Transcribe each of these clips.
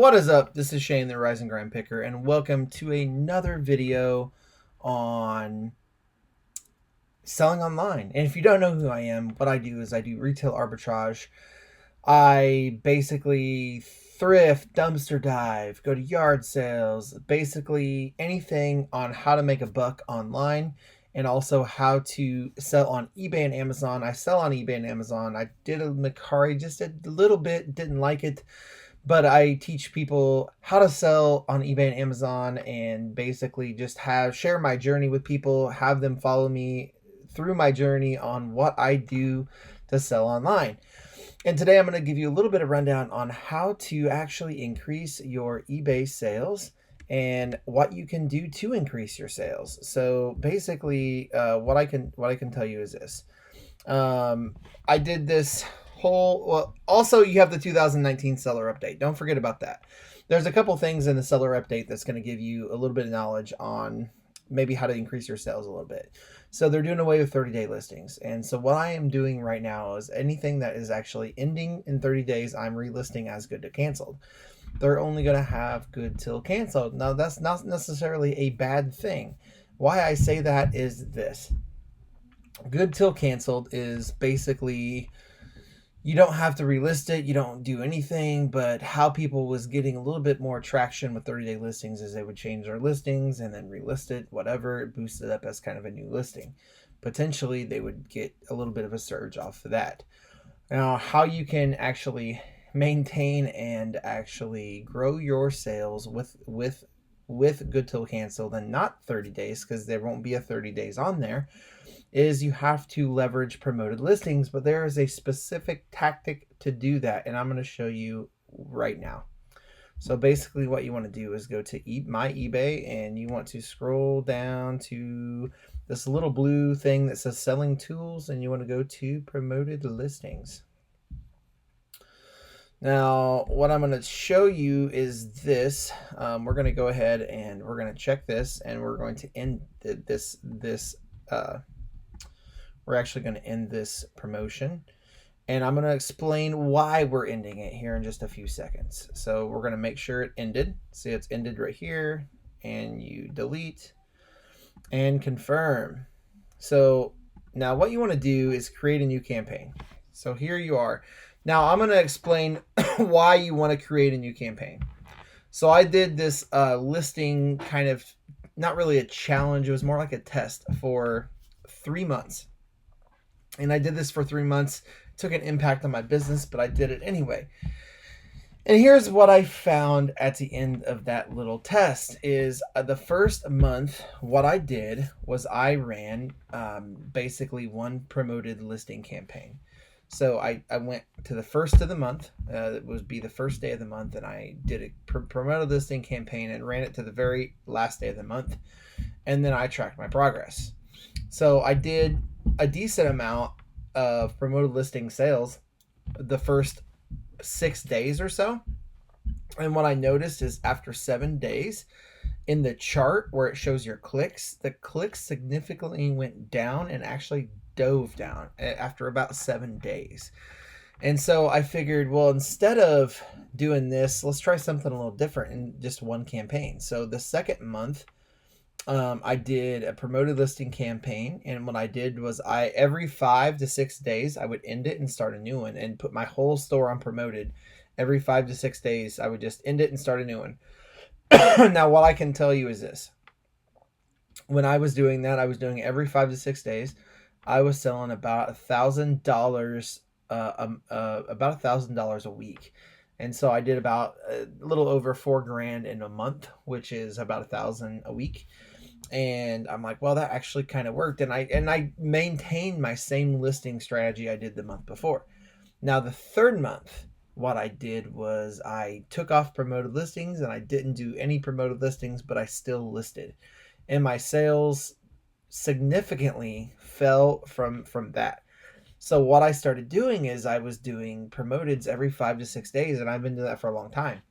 What is up? This is Shane, the Rise and Grind Picker, and welcome to another video on selling online. And if you don't know who I am, what I do is I do retail arbitrage. I basically thrift, dumpster dive, go to yard sales, basically anything on how to make a buck online and also how to sell on eBay and Amazon. I sell on eBay and Amazon. I did a Mercari just a little bit, didn't like it, but I teach people how to sell on eBay and Amazon and basically just share my journey with people, have them follow me through my journey on what I do to sell online. And today I'm going to give you a little bit of rundown on how to actually increase your eBay sales and what you can do to increase your sales. So basically, what I can tell you is this. I did this also you have the 2019 seller update. Don't forget about that. There's a couple things in the seller update that's going to give you a little bit of knowledge on maybe how to increase your sales a little bit. So they're doing away with 30-day listings. And so what I am doing right now is anything that is actually ending in 30 days, I'm relisting as good to canceled. They're only going to have good till canceled. Now, that's not necessarily a bad thing. Why I say that is this. Good till canceled is basically you don't have to relist it, you don't do anything, but how people was getting a little bit more traction with 30-day listings is they would change their listings and then relist it, whatever, it boosted up as kind of a new listing. Potentially they would get a little bit of a surge off of that. Now, how you can actually maintain and actually grow your sales with good till canceled and not 30 days, because there won't be a 30 days on there, is you have to leverage promoted listings, but there is a specific tactic to do that, and I'm going to show you right now. So basically what you want to do is go to my eBay, and you want to scroll down to this little blue thing that says selling tools, and you want to go to promoted listings. Now, what I'm going to show you is this. We're going to go ahead and we're going to check this, and we're going to end we're actually going to end this promotion, and I'm going to explain why we're ending it here in just a few seconds. So we're going to make sure it ended. See, it's ended right here, and you delete and confirm. So now what you want to do is create a new campaign. So here you are. Now I'm going to explain why you want to create a new campaign. So I did this listing, kind of not really a challenge. It was more like a test for 3 months. And I did this for 3 months. It took an impact on my business, but I did it anyway. And here's what I found at the end of that little test is the first month, what I did was I ran basically one promoted listing campaign. So I went to the first of the month, it would be the first day of the month, and I did a promoted listing campaign and ran it to the very last day of the month. And then I tracked my progress. So I did a decent amount of promoted listing sales the first 6 days or so. And what I noticed is after 7 days, in the chart where it shows your clicks, the clicks significantly went down and actually dove down after about 7 days. And so I figured, well, instead of doing this, let's try something a little different in just one campaign. So the second month, I did a promoted listing campaign, and what I did was every 5 to 6 days I would end it and start a new one and put my whole store on promoted. Every 5 to 6 days I would just end it and start a new one. Now what I can tell you is this. When I was doing that, I was doing it every 5 to 6 days. I was selling about $1,000 about $1,000 a week. And so I did about a little over $4,000 in a month, which is about $1,000 a week. And I'm like, well, that actually kind of worked. And I maintained my same listing strategy I did the month before. Now the third month, what I did was I took off promoted listings, and I didn't do any promoted listings, but I still listed. And my sales significantly fell from that. So what I started doing is I was doing promoteds every 5 to 6 days, and I've been doing that for a long time.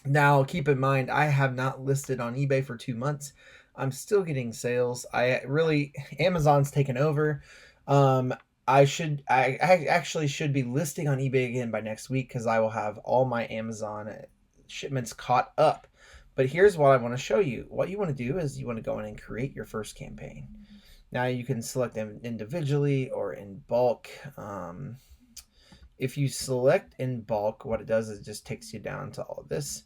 Now, keep in mind, I have not listed on eBay for 2 months. I'm still getting sales. Amazon's taken over. I actually should be listing on eBay again by next week, because I will have all my Amazon shipments caught up. But here's what I want to show you. What you want to do is you want to go in and create your first campaign. Now you can select them individually or in bulk. If you select in bulk, what it does is it just takes you down to all of this,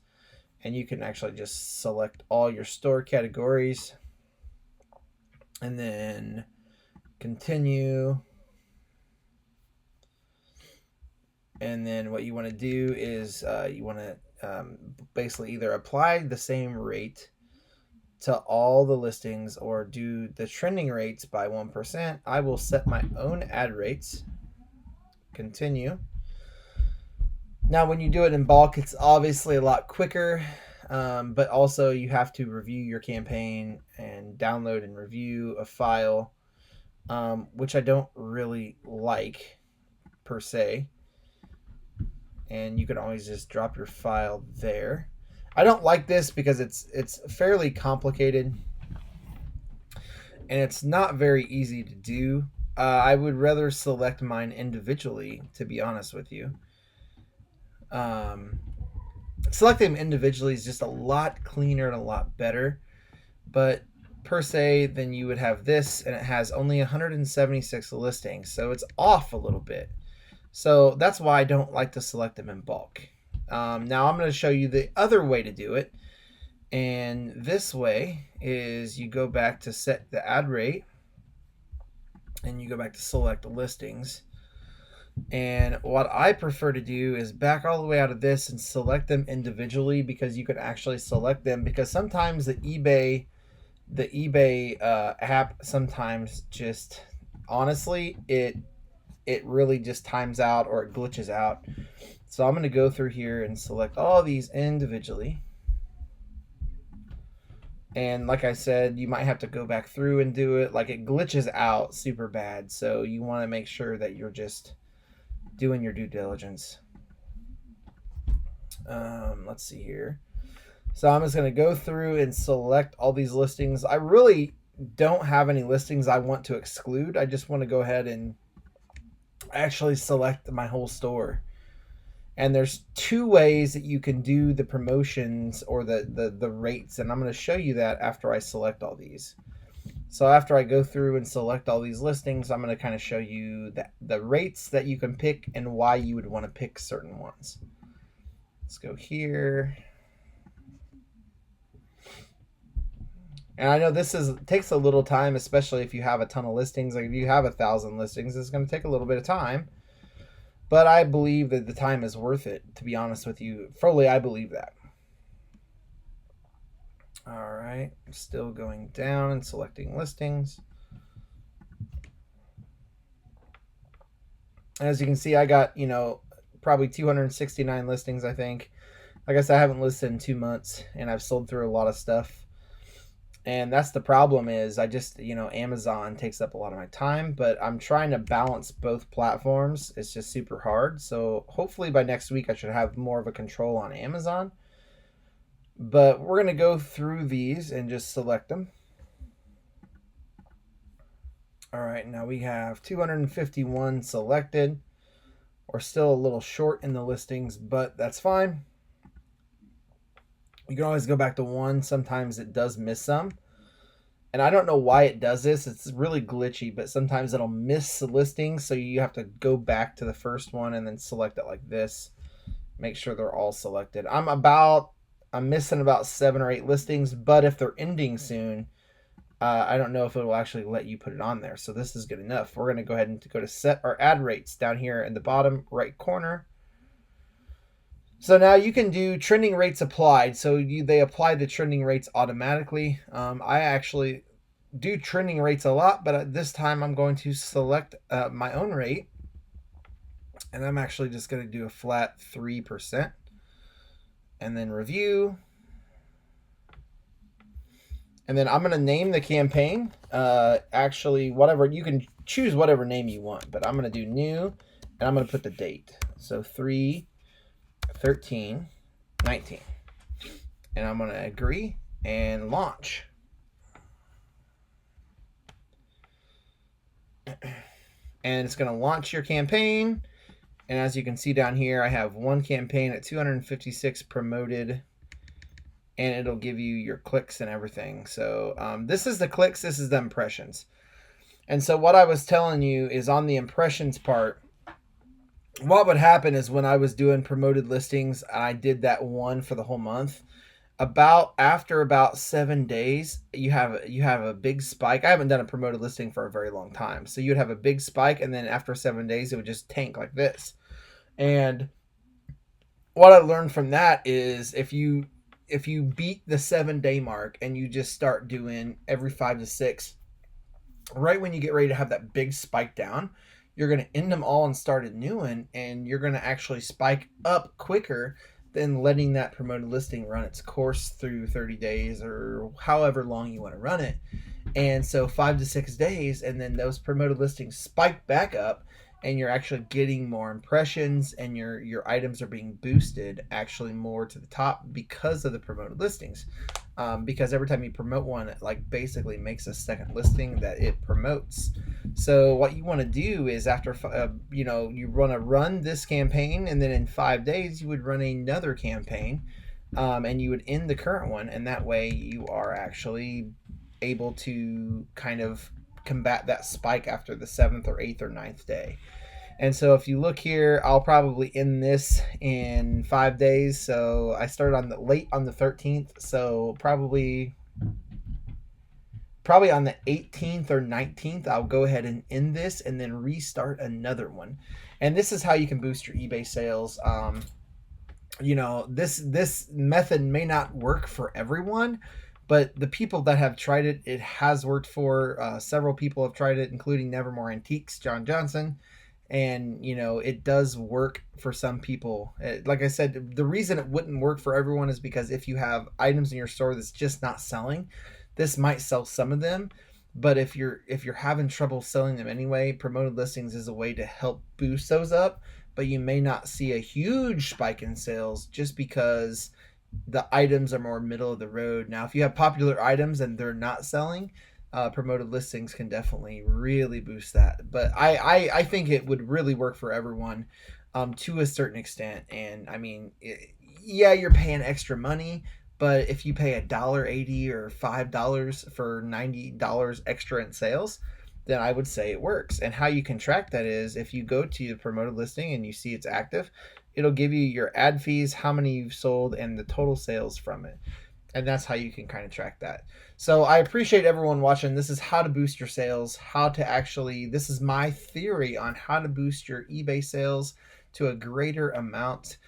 and you can actually just select all your store categories and then continue. And then what you want to do is you want to basically either apply the same rate to all the listings or do the trending rates by 1%. I will set my own ad rates. Continue. Now, when you do it in bulk, it's obviously a lot quicker, but also you have to review your campaign and download and review a file, which I don't really like per se. And you can always just drop your file there. I don't like this because it's fairly complicated and it's not very easy to do. I would rather select mine individually, to be honest with you. Selecting them individually is just a lot cleaner and a lot better. But per se, then you would have this, and it has only 176 listings, so it's off a little bit. So that's why I don't like to select them in bulk. Now I'm going to show you the other way to do it. And this way is you go back to set the ad rate and you go back to select listings. And what I prefer to do is back all the way out of this and select them individually, because you can actually select them, because sometimes the eBay app sometimes just, honestly, it really just times out or it glitches out. So I'm going to go through here and select all these individually. And like I said, you might have to go back through and do it. Like, it glitches out super bad. So you want to make sure that you're just doing your due diligence. Let's see here. So I'm just going to go through and select all these listings. I really don't have any listings I want to exclude. I just want to go ahead and actually select my whole store. And there's two ways that you can do the promotions or the rates, and I'm going to show you that after I select all these. So after I go through and select all these listings, I'm going to kind of show you the rates that you can pick and why you would want to pick certain ones. Let's go here. And I know this takes a little time, especially if you have a ton of listings. Like if you have 1,000 listings, it's going to take a little bit of time. But I believe that the time is worth it, to be honest with you. Fully, I believe that. All right, still going down and selecting listings. As you can see, I got, probably 269 listings, I think. Like I said, I haven't listed in 2 months, and I've sold through a lot of stuff. And that's the problem is I just, Amazon takes up a lot of my time, but I'm trying to balance both platforms. It's just super hard. So hopefully by next week, I should have more of a control on Amazon. But we're going to go through these and just select them. All right, now we have 251 selected. We're still a little short in the listings, but that's fine. You can always go back to one. Sometimes it does miss some. And I don't know why it does this. It's really glitchy, but sometimes it'll miss the listings. So you have to go back to the first one and then select it like this. Make sure they're all selected. I'm missing about 7 or 8 listings, but if they're ending soon, I don't know if it will actually let you put it on there. So this is good enough. We're going to go ahead and go to set our ad rates down here in the bottom right corner. So now you can do trending rates applied. So they apply the trending rates automatically. I actually do trending rates a lot, but this time I'm going to select my own rate. And I'm actually just going to do a flat 3%. And then review. And then I'm going to name the campaign. Actually, whatever, you can choose whatever name you want. But I'm going to do new. And I'm going to put the date. So 3/13/19, and I'm going to agree and launch. And it's going to launch your campaign, And as you can see down here, I have one campaign at 256 promoted, and it'll give you your clicks and everything. So this is the clicks, this is the impressions. And so what I was telling you is on the impressions part, what would happen is when I was doing promoted listings, I did that one for the whole month. After about 7 days, you have a big spike. I haven't done a promoted listing for a very long time, so you'd have a big spike, and then after 7 days, it would just tank like this. And what I learned from that is if you beat the 7 day mark and you just start doing every 5 to 6, right when you get ready to have that big spike down, you're going to end them all and start a new one, and you're going to actually spike up quicker than letting that promoted listing run its course through 30 days or however long you want to run it. And so 5 to 6 days, and then those promoted listings spike back up, and you're actually getting more impressions, and your items are being boosted actually more to the top because of the promoted listings. Because every time you promote one, it like basically makes a second listing that it promotes. So what you want to do is after you want to run this campaign, and then in 5 days you would run another campaign, and you would end the current one, and that way you are actually able to kind of combat that spike after the 7th or 8th or 9th day. And so if you look here, I'll probably end this in 5 days. So I started late on the 13th. So probably on the 18th or 19th, I'll go ahead and end this and then restart another one. And this is how you can boost your eBay sales. This method may not work for everyone, but the people that have tried it, it has worked for. Several people have tried it, including Nevermore Antiques, John Johnson. And it does work for some people. Like I said, the reason it wouldn't work for everyone is because if you have items in your store that's just not selling, this might sell some of them. But if you're having trouble selling them anyway, promoted listings is a way to help boost those up. But you may not see a huge spike in sales just because the items are more middle of the road. Now, if you have popular items and they're not selling, promoted listings can definitely really boost that. But I think it would really work for everyone to a certain extent. And I mean, you're paying extra money, but if you pay $1.80 or $5 for $90 extra in sales, then I would say it works. And how you can track that is if you go to the promoted listing and you see it's active, it'll give you your ad fees, how many you've sold, and the total sales from it. And that's how you can kind of track that. So I appreciate everyone watching. This is how to boost your sales, this is my theory on how to boost your eBay sales to a greater amount.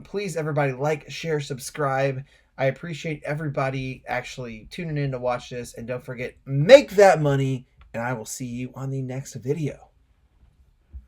Please, everybody, like, share, subscribe. I appreciate everybody actually tuning in to watch this. And don't forget, make that money, and I will see you on the next video.